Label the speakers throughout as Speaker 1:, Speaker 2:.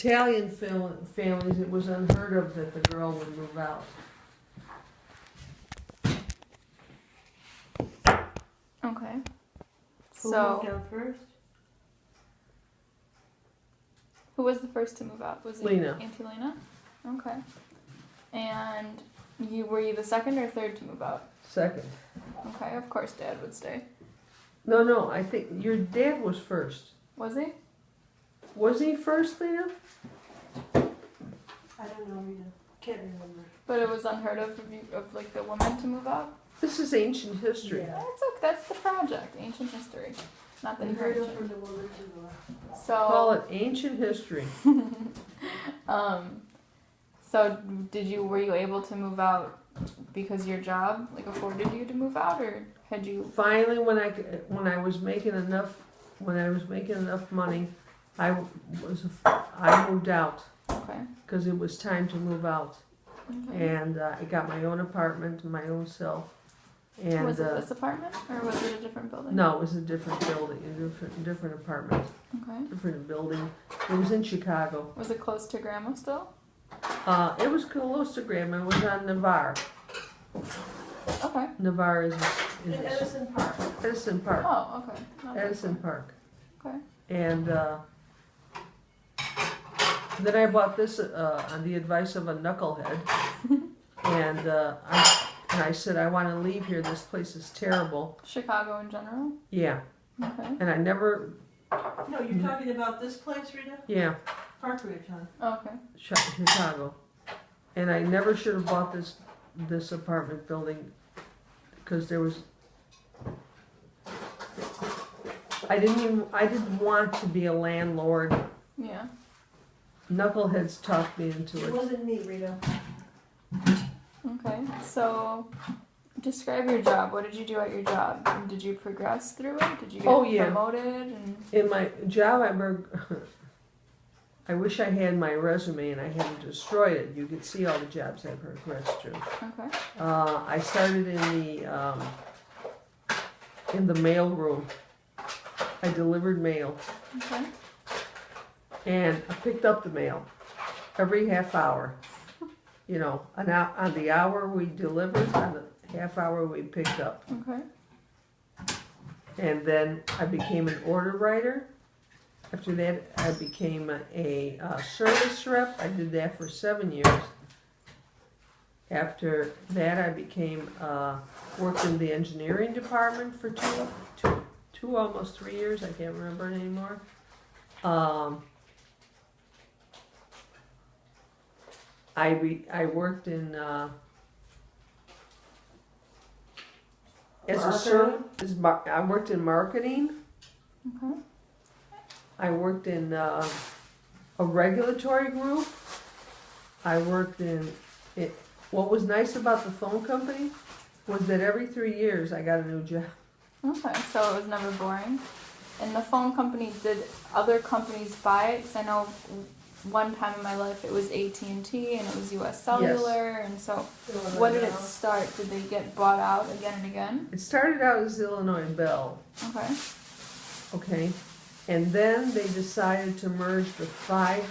Speaker 1: Italian families, it was unheard of that the girl would move out.
Speaker 2: Okay.
Speaker 3: Who
Speaker 2: So,
Speaker 3: moved out first?
Speaker 2: who was the first to move out? Was it
Speaker 1: Lena.
Speaker 2: Auntie Lena? Okay. And were you the second or third to move out?
Speaker 1: Second.
Speaker 2: Okay, of course Dad would stay.
Speaker 1: No, I think your dad was first.
Speaker 2: Was he?
Speaker 1: Was he first, Lena?
Speaker 3: I don't know, Rita. Can't remember.
Speaker 2: But it was unheard of like the woman to move out?
Speaker 1: This is ancient history.
Speaker 3: Yeah.
Speaker 2: That's okay, that's the project, ancient history. Not that you
Speaker 3: Unheard
Speaker 2: heard
Speaker 3: of from the woman to the
Speaker 1: Call
Speaker 2: So
Speaker 1: it ancient history.
Speaker 2: so were you able to move out because your job like afforded you to move out, or had you
Speaker 1: Finally, when I was making enough money, I moved out
Speaker 2: okay.
Speaker 1: because it was time to move out,
Speaker 2: Okay.
Speaker 1: and I got my own apartment, my own self, and
Speaker 2: Was it this apartment or was it a different building?
Speaker 1: no, it was a different building, a different apartment,
Speaker 2: Okay.
Speaker 1: different building. It was in Chicago.
Speaker 2: Was it close to Grandma still?
Speaker 1: It was close to Grandma. It was on Navarre.
Speaker 2: Okay.
Speaker 1: Navarre is
Speaker 3: In Edison Park.
Speaker 1: Edison Park.
Speaker 2: Oh, okay. Not that
Speaker 1: Edison
Speaker 2: far.
Speaker 1: Park.
Speaker 2: Okay.
Speaker 1: And then I bought this on the advice of a knucklehead, and I said I want to leave here. This place is terrible.
Speaker 2: Chicago in general?
Speaker 1: Yeah,
Speaker 2: Okay.
Speaker 1: and I never.
Speaker 3: No, you're talking about this place, Rita?
Speaker 1: Yeah,
Speaker 3: Park Ridge, huh?
Speaker 2: Okay.
Speaker 1: Chicago, and I never should have bought this apartment building because there was. I didn't want to be a landlord.
Speaker 2: Yeah.
Speaker 1: Knuckleheads talked me into
Speaker 3: It
Speaker 1: it.
Speaker 3: wasn't me, Rita.
Speaker 2: Okay. So describe your job. What did you do at your job? And did you progress through it? Did you get
Speaker 1: Oh, yeah.
Speaker 2: promoted? And
Speaker 1: In my job, I wish I had my resume and I hadn't destroyed it. You could see all the jobs I progressed through.
Speaker 2: okay.
Speaker 1: I started in the mail room. I delivered mail,
Speaker 2: Okay.
Speaker 1: and I picked up the mail every half hour. You know, on the hour we delivered, on the half hour we picked up.
Speaker 2: Okay.
Speaker 1: And then I became an order writer. After that, I became a service rep. I did that for 7 years. After that, I became worked in the engineering department for two almost 3 years. I can't remember it anymore. I worked in as a service. I worked in marketing.
Speaker 2: Okay.
Speaker 1: I worked in a regulatory group. I worked in it. What was nice about the phone company was that every 3 years I got a new job.
Speaker 2: Okay. So it was never boring. And the phone company, did other companies buy it? 'Cause I know one time in my life it was AT&T and it was US Cellular, and so what did it start? Did they get bought out again and again?
Speaker 1: It started out as Illinois Bell,
Speaker 2: Okay.
Speaker 1: okay, and then they decided to merge the 5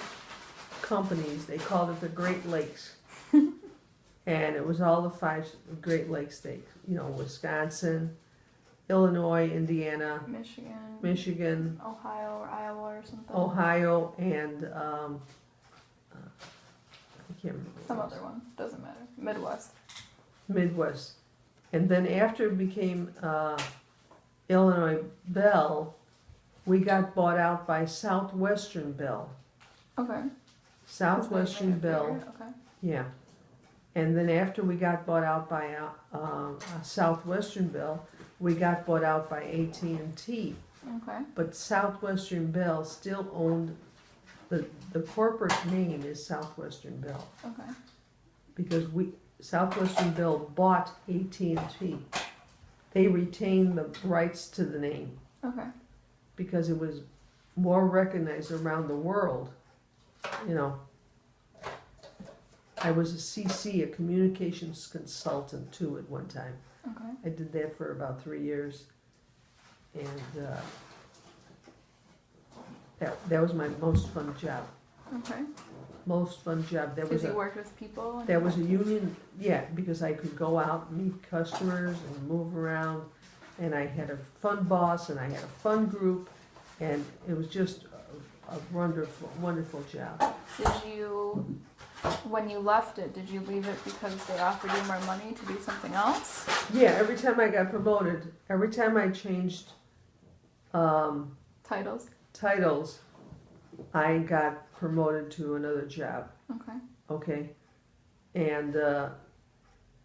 Speaker 1: companies. They called it the Great Lakes, and it was all the 5 Great Lakes states. You know, Wisconsin, Illinois, Indiana, Michigan,
Speaker 2: Ohio or Iowa or something.
Speaker 1: Ohio, and I can't remember.
Speaker 2: Some other one. Doesn't matter. Midwest.
Speaker 1: Midwest. And then after it became Illinois Bell, we got bought out by Southwestern Bell.
Speaker 2: Okay.
Speaker 1: Southwestern Bell,
Speaker 2: Okay.
Speaker 1: yeah. And then after we got bought out by Southwestern Bell, we got bought out by AT&T.
Speaker 2: Okay.
Speaker 1: But Southwestern Bell still owned, the corporate name is Southwestern Bell.
Speaker 2: Okay.
Speaker 1: Because Southwestern Bell bought AT&T. They retained the rights to the name
Speaker 2: Okay.
Speaker 1: because it was more recognized around the world. You know, I was a CC, a communications consultant too at one time.
Speaker 2: Okay.
Speaker 1: I did that for about 3 years, and that was my most fun job.
Speaker 2: Okay.
Speaker 1: Most fun job.
Speaker 2: Because you worked with people. And
Speaker 1: There was a union, yeah, because I could go out and meet customers and move around, and I had a fun boss, and I had a fun group, and it was just a wonderful, wonderful job.
Speaker 2: Did you, when you left it, did you leave it because they offered you more money to do something else?
Speaker 1: Yeah, every time I got promoted, every time I changed
Speaker 2: Titles.
Speaker 1: titles, I got promoted to another job.
Speaker 2: Okay.
Speaker 1: Okay, and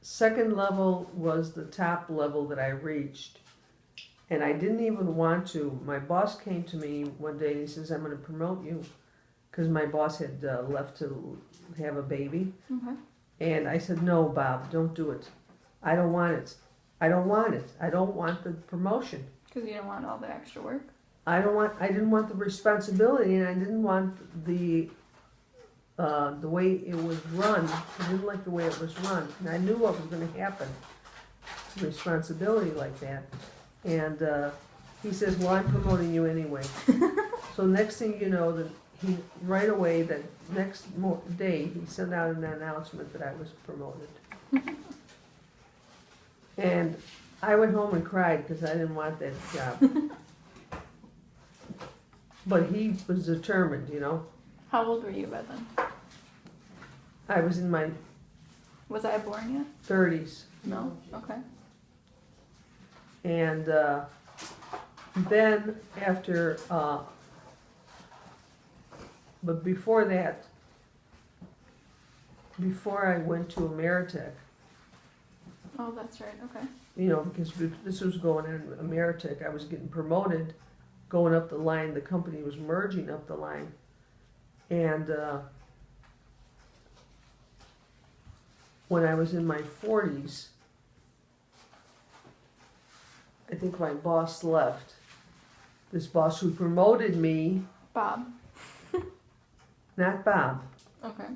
Speaker 1: second level was the top level that I reached, and I didn't even want to. My boss came to me one day and he says, "I'm going to promote you," because my boss had left to have a baby,
Speaker 2: Okay.
Speaker 1: and I said, "No, Bob, don't do it. I don't want it. I don't want it. I don't want the promotion.
Speaker 2: Because you didn't want all the extra work.
Speaker 1: I didn't want the responsibility, and I didn't want the way it was run. I didn't like the way it was run, and I knew what was going to happen. Responsibility like that, and he says, "Well, I'm promoting you anyway." So next thing you know, that he right away, that next day, he sent out an announcement that I was promoted, and I went home and cried because I didn't want that job. But he was determined, you know.
Speaker 2: How old were you by then?
Speaker 1: I was in my
Speaker 2: Was I born yet?
Speaker 1: 30s.
Speaker 2: No. Okay.
Speaker 1: And then after, but before that, before I went to Ameritech,
Speaker 2: Oh, that's right. Okay.
Speaker 1: you know, because this was going in Ameritech, I was getting promoted, going up the line, the company was merging up the line. And when I was in my 40s, I think my boss left. This boss who promoted me,
Speaker 2: Bob.
Speaker 1: not Bob.
Speaker 2: Okay.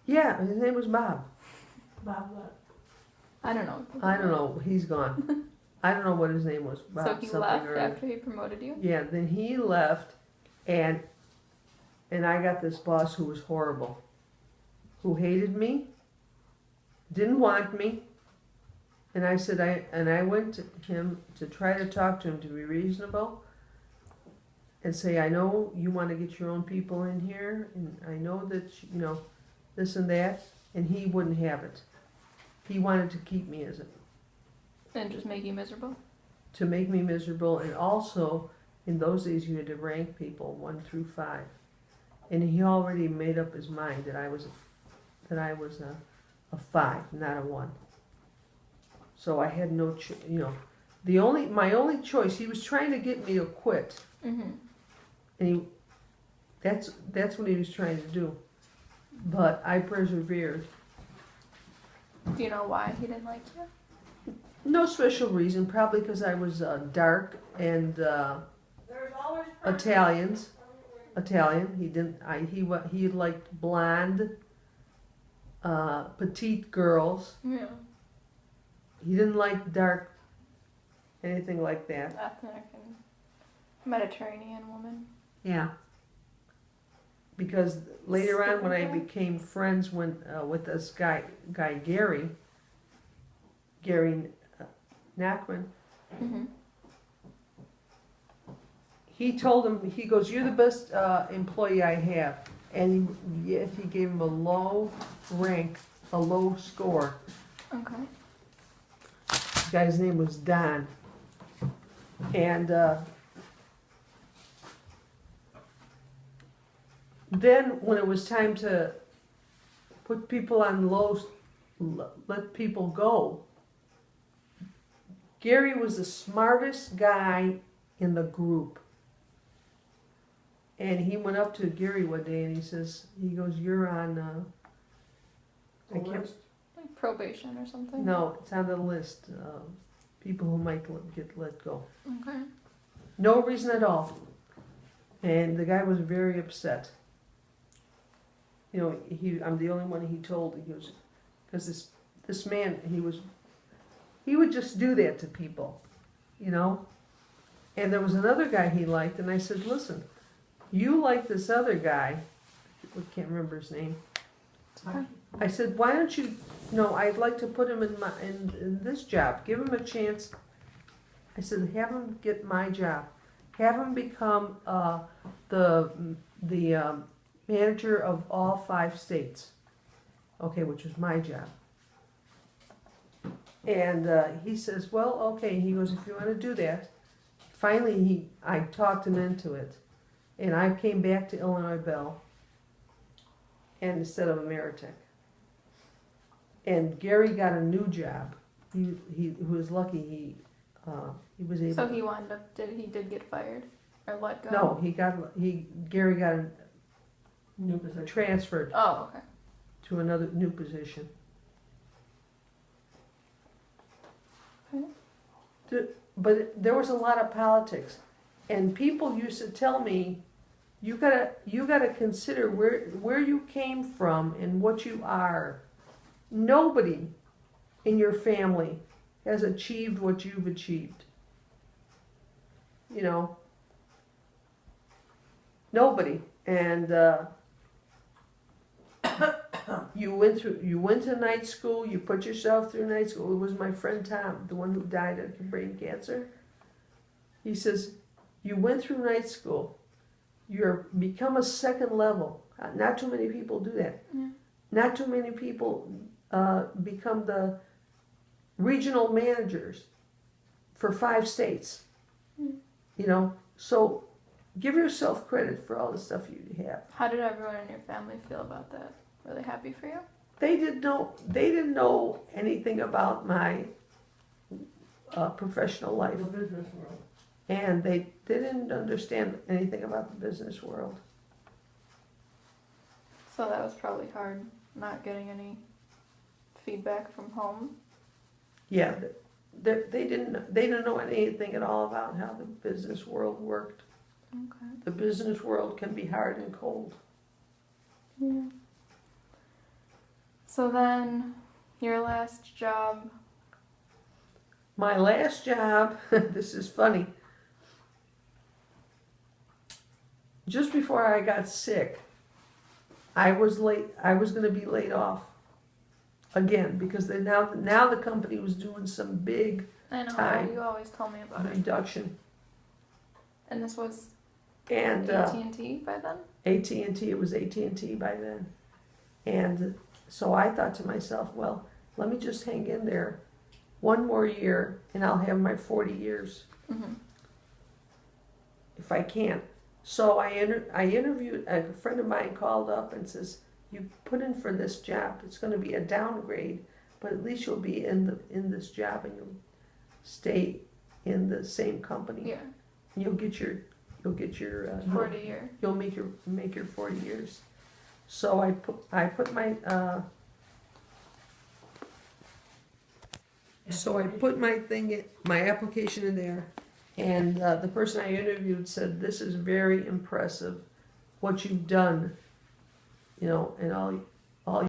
Speaker 1: Yeah, his name was Bob.
Speaker 3: Bob what?
Speaker 2: I don't know.
Speaker 1: I don't know, he's gone. I don't know what his name was. Bob
Speaker 2: So he
Speaker 1: something
Speaker 2: left
Speaker 1: or other.
Speaker 2: after he promoted you?
Speaker 1: Yeah, then he left, and I got this boss who was horrible, who hated me, didn't want me, and I went to him to try to talk to him to be reasonable, and say, I know you want to get your own people in here, and I know that you know this and that, and he wouldn't have it. He wanted to keep me as a
Speaker 2: And just make you miserable?
Speaker 1: to make me miserable, and also in those days you had to rank people 1 through 5, and he already made up his mind that I was a 5, not a 1. So I had no, you know, my only choice. He was trying to get me to quit,
Speaker 2: Mm-hmm.
Speaker 1: and that's what he was trying to do, but I persevered.
Speaker 2: Do you know why he didn't like you?
Speaker 1: No special reason, probably because I was dark and Italian. He didn't. He liked blonde, petite girls.
Speaker 2: Yeah.
Speaker 1: He didn't like dark, anything like that.
Speaker 2: Ethnic and Mediterranean woman.
Speaker 1: Yeah. Because later on, when I became friends with this guy Gary Nachman,
Speaker 2: Mm-hmm.
Speaker 1: he told him, he goes, "You're the best employee I have," and he gave him a low rank, a low score.
Speaker 2: Okay.
Speaker 1: The guy's name was Don, and then when it was time to put people on low, let people go, Gary was the smartest guy in the group. And he went up to Gary one day and he goes, "You're on, I can't,
Speaker 2: Like probation or something?
Speaker 1: no, it's on the list, people who might get let go."
Speaker 2: Okay.
Speaker 1: No reason at all. And the guy was very upset. You know, I'm the only one he told. He goes, because this man, he would just do that to people, you know. And there was another guy he liked, and I said, "Listen, you like this other guy, can't remember his name.
Speaker 2: Okay.
Speaker 1: I said, why don't you, no, I'd like to put him in this job, give him a chance. I said, have him get my job, have him become, the manager of all 5 states. Okay, which was my job. And, he says, well, okay, he goes, if you wanna do that. Finally, I talked him into it, and I came back to Illinois Bell, and instead of Ameritech. And Gary got a new job. He was lucky. He was able.
Speaker 2: So he wound up. He did get fired or let go?
Speaker 1: No, Gary got
Speaker 3: New position.
Speaker 1: transferred
Speaker 2: Oh, okay.
Speaker 1: to another new position.
Speaker 2: Okay.
Speaker 1: But there was a lot of politics, and people used to tell me, you gotta consider where you came from and what you are. Nobody in your family has achieved what you've achieved. You know, nobody. And you went to night school. You put yourself through night school. It was my friend Tom, the one who died of brain cancer. He says, you went through night school. You're become a second level. Not too many people do that.
Speaker 2: Yeah.
Speaker 1: Not too many people become the regional managers for 5 states.
Speaker 2: Mm.
Speaker 1: You know, so give yourself credit for all the stuff you have.
Speaker 2: How did everyone in your family feel about that? Were they happy for you?
Speaker 1: They didn't know anything about my professional life,
Speaker 3: The business world.
Speaker 1: and they didn't understand anything about the business world.
Speaker 2: So that was probably hard, not getting any feedback from home.
Speaker 1: Yeah, they didn't know anything at all about how the business world worked.
Speaker 2: Okay.
Speaker 1: The business world can be hard and cold.
Speaker 2: Yeah. So then, your last job.
Speaker 1: My last job, this is funny. Just before I got sick, I was going to be laid off again because now the company was doing some big
Speaker 2: I know,
Speaker 1: Time.
Speaker 2: you always told me about it.
Speaker 1: reduction.
Speaker 2: And this was
Speaker 1: And
Speaker 2: AT&T by then?
Speaker 1: AT&T, it was AT&T by then. And so I thought to myself, well, let me just hang in there one more year and I'll have my 40 years
Speaker 2: Mm-hmm.
Speaker 1: if I can. So I interviewed, a friend of mine called up and says, you put in for this job, it's going to be a downgrade, but at least you'll be in this job and you'll stay in the same company.
Speaker 2: Yeah,
Speaker 1: You'll get your
Speaker 2: 40 year.
Speaker 1: you'll make your 40 years. So I put my my application in there, and the person I interviewed said, this is very impressive what you've done, you know, and